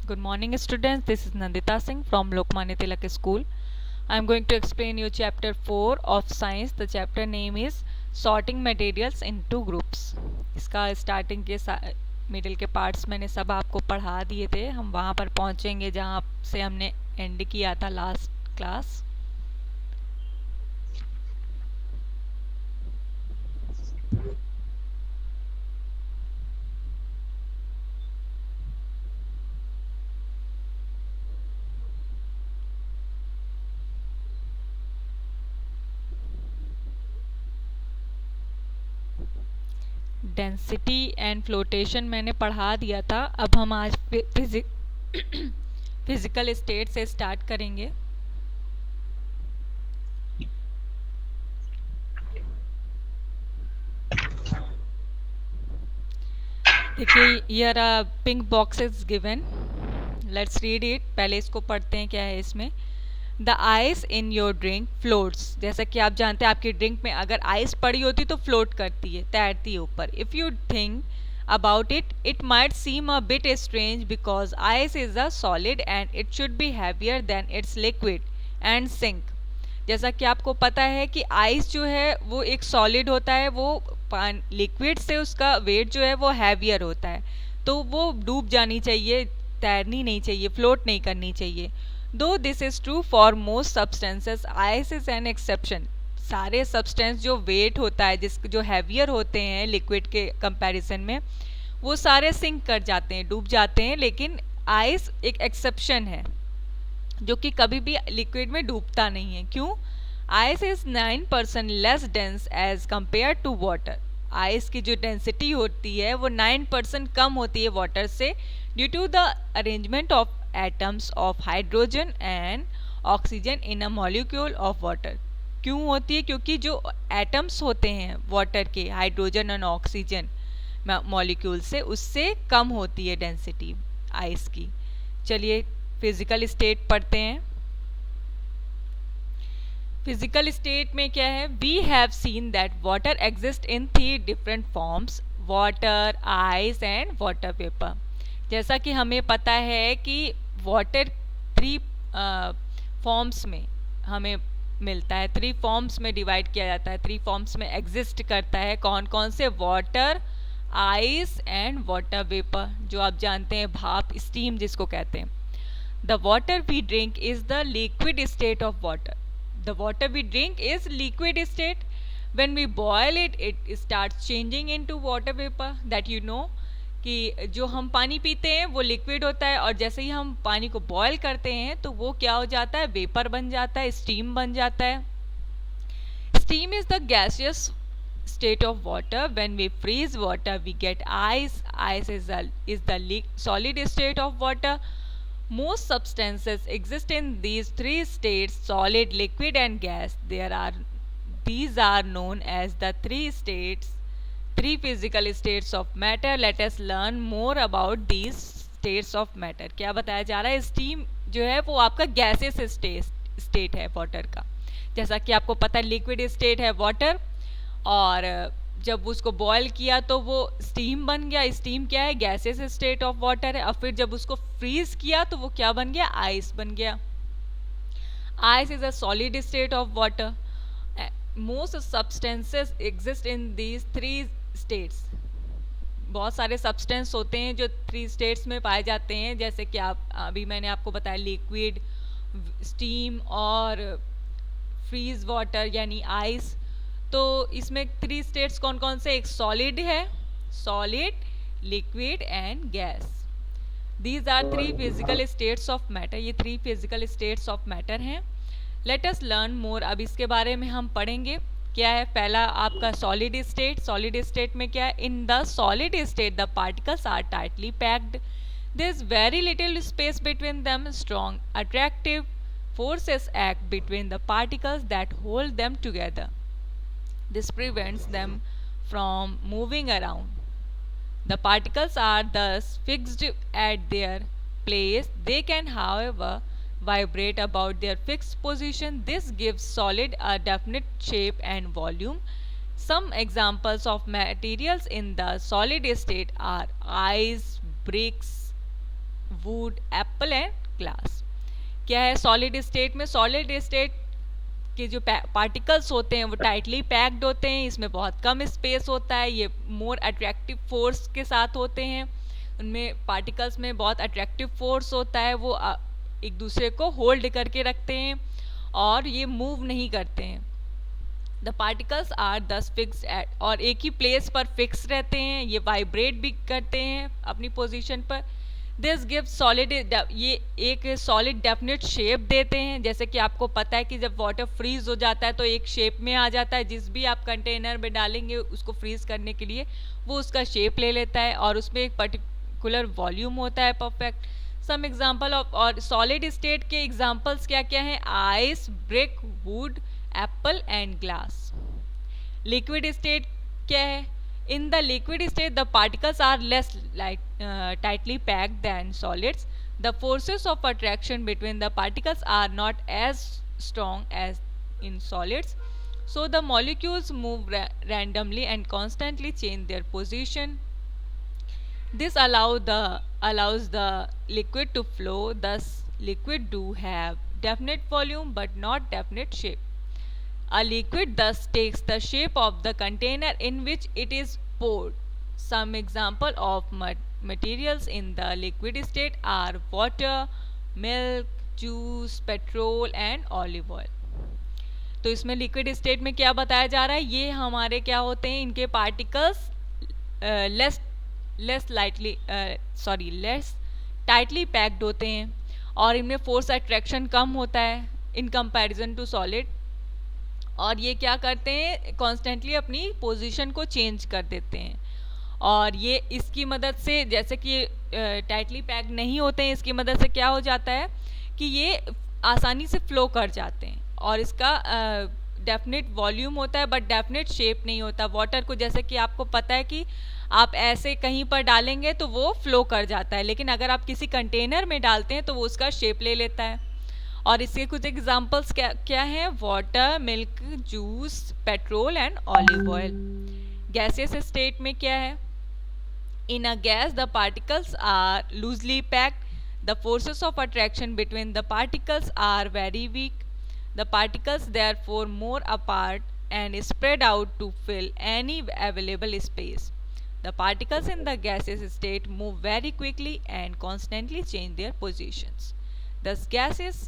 Good morning, students. This is Nandita Singh from Lokmanya Tilak School. I am going to explain you chapter 4 of science. The chapter name is sorting materials into groups. इसका starting के middle के parts मैंने सब आपको पढ़ा दिए थे. हम वहाँ पर पहुँचेंगे जहाँ से हमने एंड किया था last class. Density and flotation मैंने पढ़ा दिया था. अब हम आज फिजिकल स्टेट से स्टार्ट करेंगे. देखिए, here pink box is given. Let's read it. पहले इसको पढ़ते हैं क्या है इसमें. The ice in your drink floats. जैसा कि आप जानते हैं आपकी ड्रिंक में अगर आइस पड़ी होती तो फ्लोट करती है, तैरती है ऊपर. If you think about it might seem a bit strange because ice is a solid and it should be heavier than its liquid and sink. जैसा कि आपको पता है कि आइस जो है वो एक सॉलिड होता है, वो लिक्विड से उसका वेट जो है वो हैवियर होता है, तो वो डूब जानी चाहिए, तैरनी नहीं चाहिए, फ्लोट नहीं करनी चाहिए. दो this is true for most substances, ice is an exception. सारे सब्सटेंस जो वेट होता है, जिस जो हैवियर होते हैं लिक्विड के कंपैरिजन में, वो सारे सिंक कर जाते हैं, डूब जाते हैं. लेकिन आइस एक एक्सेप्शन है जो कि कभी भी लिक्विड में डूबता नहीं है. क्यों? Ice is 9% less dense as compare to water. Ice की जो डेंसिटी होती है वो 9% कम होती है वाटर से, due to the arrangement of atoms of hydrogen and oxygen in a molecule of water. क्यों होती है? क्योंकि जो एटम्स होते हैं वाटर के, हाइड्रोजन और ऑक्सीजन मॉलिक्यूल से, उससे कम होती है डेंसिटी आइस की. चलिए फिजिकल स्टेट पढ़ते हैं. फिजिकल स्टेट में क्या है? We have seen that water exist in 3 different forms, water, ice and water vapour. जैसा कि हमें पता है कि वाटर 3 फॉर्म्स में हमें मिलता है, 3 फॉर्म्स में डिवाइड किया जाता है, 3 फॉर्म्स में एग्जिस्ट करता है. कौन कौन से? Water, ice and water vapour, जो आप जानते हैं भाप, स्टीम जिसको कहते हैं. The water we drink is the liquid state of water. The water we drink is liquid state. When we boil it, it starts changing into water vapor. That you know कि जो हम पानी पीते हैं वो लिक्विड होता है, और जैसे ही हम पानी को बॉयल करते हैं तो वो क्या हो जाता है? वेपर बन जाता है, स्टीम बन जाता है. Steam is the gaseous state of water. When we freeze water, we get ice. Ice is the solid state of water. Most substances exist in these 3 states: solid, liquid and gas. These are known as the 3 physical states of matter. Let us learn more about these states of matter. क्या बताया जा रहा है? Steam जो है वो आपका gases state है वाटर का. जैसा कि आपको पता है लिक्विड स्टेट है वाटर, और जब उसको बॉयल किया तो वो स्टीम बन गया. स्टीम क्या है? गैसेस स्टेट ऑफ वाटर है. और फिर जब उसको फ्रीज किया तो वो क्या बन गया? आइस बन गया. Ice is a solid state of water. Most substances exist in these 3 states. बहुत सारे सब्सटेंस होते हैं जो 3 स्टेट्स में पाए जाते हैं, जैसे कि आप अभी मैंने आपको बताया लिक्विड, स्टीम और फ्रीज वाटर यानी आइस. तो इसमें 3 स्टेट्स कौन कौन से? एक सॉलिड है, solid, liquid and gas. These are 3 physical states of matter. ये 3 फिजिकल स्टेट्स ऑफ मैटर हैं. Let us learn more. अब इसके बारे में हम पढ़ेंगे. क्या है? पहला आपका सॉलिड स्टेट. सॉलिड स्टेट में क्या है? In the solid state the particles are tightly packed. There is very little space between them. Strong attractive forces act between the particles that hold them together. This prevents them from moving around. The particles are thus fixed at their place. They can, however, vibrate about their fixed position. This gives solid a definite shape and volume. Some examples of materials in the solid state are ice, bricks, would, Apple and glass. क्या है solid state में? Solid state के जो particles होते हैं वो tightly packed होते हैं, इसमें बहुत कम स्पेस होता है, ये मोर अट्रैक्टिव फोर्स के साथ होते हैं, उनमें पार्टिकल्स में बहुत अट्रैक्टिव फोर्स होता है, वो एक दूसरे को होल्ड करके रखते हैं और ये मूव नहीं करते हैं। द पार्टिकल्स आर दस फिक्स एट, और एक ही प्लेस पर फिक्स रहते हैं, ये वाइब्रेट भी करते हैं अपनी पोजीशन पर। दिस गिव्स सॉलिड, ये एक सॉलिड डेफिनेट शेप देते हैं। जैसे कि आपको पता है कि जब वाटर फ्रीज हो जाता है तो एक शेप में आ जाता है, जिस भी आप कंटेनर में डालेंगे उसको फ्रीज करने के लिए वो उसका शेप ले लेता है और उसमें एक पर्टिकुलर वॉल्यूम होता है परफेक्ट। सम एग्जाम्पल ऑफ और सॉलिड स्टेट के एग्जाम्पल्स क्या क्या हैं? Ice, brick, would, Apple and glass. Liquid state क्या है? In the liquid state, the particles are less tightly packed than solids. The forces of attraction between the particles are not as strong as in solids. So the molecules move randomly and constantly change their position. This allows the liquid to flow. Thus, liquid do have definite volume but not definite shape. A liquid thus takes the shape of the container in which it is poured. Some example of materials in the liquid state are water, milk, juice, petrol and olive oil. तो इसमें liquid state में क्या बताया जा रहा है? ये हमारे क्या होते हैं, इनके पार्टिकल्स लेस टाइटली पैक्ड होते हैं और इनमें फोर्स अट्रैक्शन कम होता है इन कंपैरिजन टू सॉलिड, और ये क्या करते हैं, कॉन्स्टेंटली अपनी पोजीशन को चेंज कर देते हैं। और ये इसकी मदद से, जैसे कि टाइटली पैक नहीं होते हैं, इसकी मदद से क्या हो जाता है कि ये आसानी से फ्लो कर जाते हैं और इसका डेफिनेट वॉल्यूम होता है बट डेफिनेट शेप नहीं होता। वाटर को जैसे कि आपको पता है कि आप ऐसे कहीं पर डालेंगे तो वो फ्लो कर जाता है, लेकिन अगर आप किसी कंटेनर में डालते हैं तो वो उसका शेप ले लेता है। और इसके कुछ एग्जांपल्स क्या क्या हैं? Water, milk, juice, petrol and olive oil. Gaseous state में क्या है? In a gas the particles are loosely packed, the forces of attraction between the particles are very weak, the particles therefore more apart and spread out to fill any available space. The particles in the gaseous state move very quickly and constantly change their positions. Thus, gases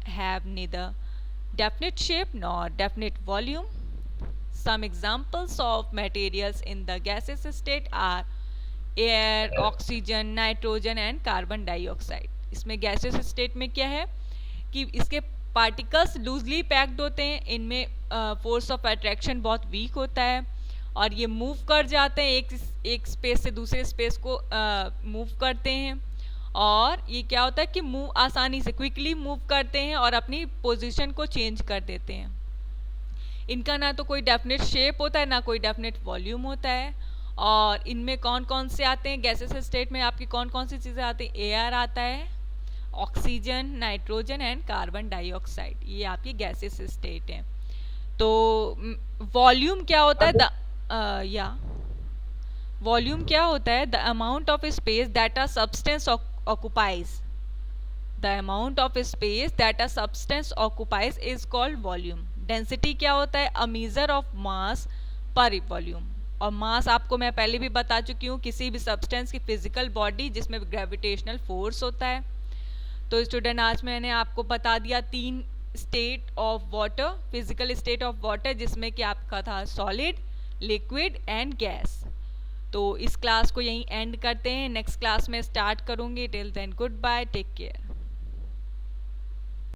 have neither definite shape nor definite volume. Some examples of materials in the gaseous state are air, oxygen, nitrogen and carbon dioxide. इसमें gaseous state में क्या है कि इसके particles loosely packed होते हैं, इनमें force of attraction बहुत weak होता है और ये मूव कर जाते हैं, एक स्पेस से दूसरे स्पेस को मूव करते हैं, और ये क्या होता है कि मूव आसानी से क्विकली मूव करते हैं और अपनी पोजीशन को चेंज कर देते हैं। इनका ना तो कोई डेफिनेट शेप होता है ना कोई डेफिनेट वॉल्यूम होता है। और इनमें कौन कौन से आते हैं गैसेस स्टेट में? आपकी कौन कौन सी चीज़ें आती हैं? एयर आता है, oxygen, nitrogen and carbon dioxide, ये आपकी गैसेस स्टेट हैं। तो वॉल्यूम क्या होता है? वॉल्यूम क्या होता है? The amount of space that a substance occupies, the amount of space that a substance occupies is called volume. Density क्या होता है? अ मेजर ऑफ मास पर वॉल्यूम। और मास आपको मैं पहले भी बता चुकी हूँ, किसी भी सब्सटेंस की फिजिकल बॉडी जिसमें ग्रेविटेशनल फोर्स होता है। तो स्टूडेंट आज मैंने आपको बता दिया 3 state of water, physical state of water, जिसमें कि आपका था सॉलिड, लिक्विड एंड गैस। तो इस क्लास को यहीं एंड करते हैं, नेक्स्ट क्लास में स्टार्ट करूँगी। Till then good bye, take care.